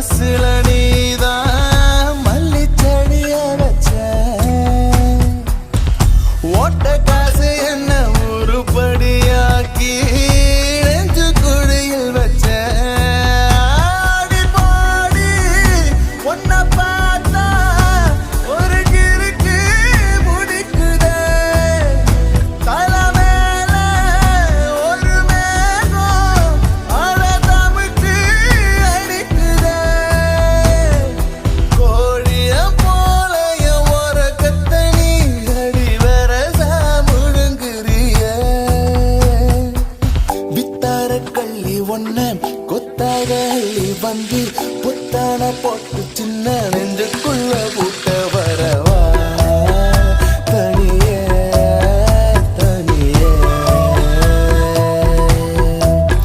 மனசுல நீதான் மல்லி செடிய வச்ச ஓட்ட காசு என்ன உருப்படியாக்கி நெஞ்சு குழியில் வச்ச ஆடி பாடி ஒன்ன பார்த்தா ஒரு கிறுக்கு முடிக்குதே தலை மேல ஒரு மேகம் அட தமுக்கு அடிக்குதே கோழிய போல என் உறக்கத்தை நீ அடி வரசா முழுங்குறிய வித்தார கள்ளி ஒன்ன கொத்தாக அள்ளி வந்து புத்தான போட்டு சின்ன நெஞ்சுக்குள்ள